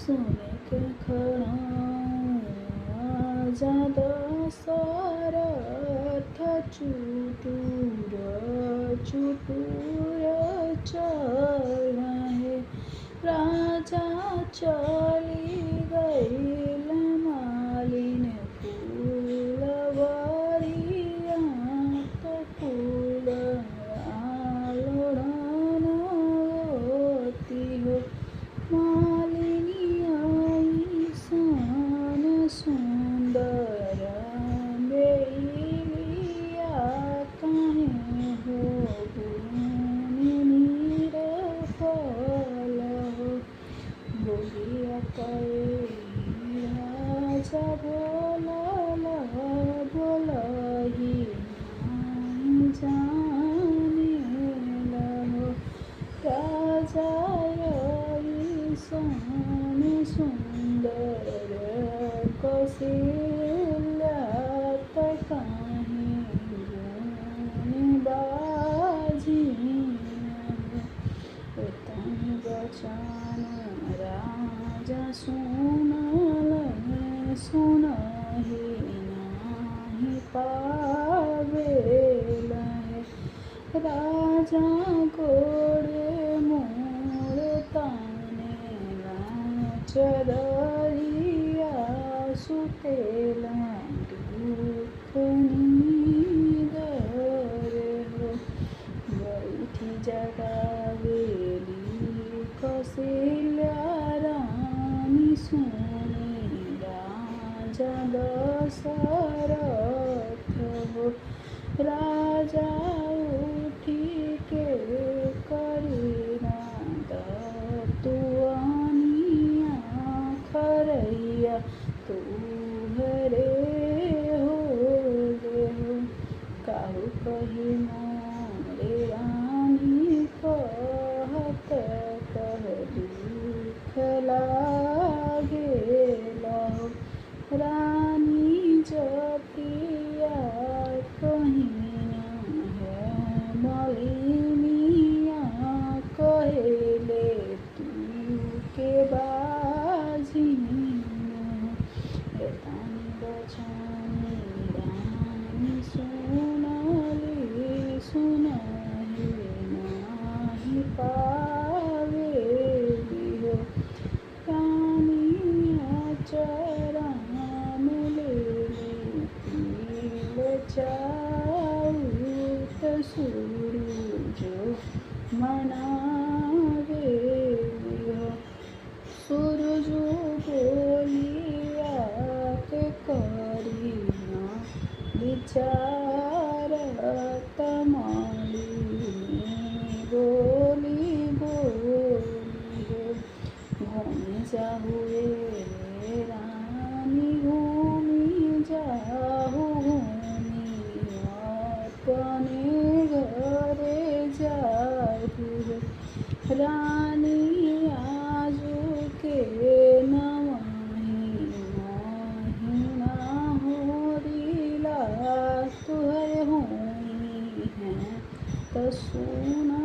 सुने के खड़ा दशरथ चुटुर चुटुर चल है। राजा चली गईल मालिन फूलवरिया तो फूल लोढ़न होती हो। मालिनी ऐसन सुंदर बेलिया काहे हो निरफल हो। बोलिया कई राजा बोलल बोलही नहीं जानेल हो। राजा ऐसन सुंदर कौशल्या त काहे गुण बाजिन हो। तनि बचन राजा सुनल सुनहि नाही पावेल है। राजा गोड़े मोर तानेला चररिया सुतेला दुख नीदर हो। बैठी जगावेली कौशल्या रानी सुनी राजा दशरथ हो। राजा उठी के करीना दतुआनिया खरैया तू हरे हो गे हो। काहू कही मोरे रानी कहत कह दुख लागेल हो। रानी जतिया कहिना है मलिनिया कहेले तू के बाजिन हो। तनि बचन रानी सुनली सुनहि नाही पावेली हो। रानी अचरा में लेली तिल चाउत सूरज मनावेली हो। सूरज बोलिया के करीना विचार मालिनी बोली बोली हो। घूमि जाहुए रे रानी घूमि जाहु घूमि अपने घरे जाहु हो। रानी आजू के नवाही महीना होरिला तुहरे होई हैं त सुना।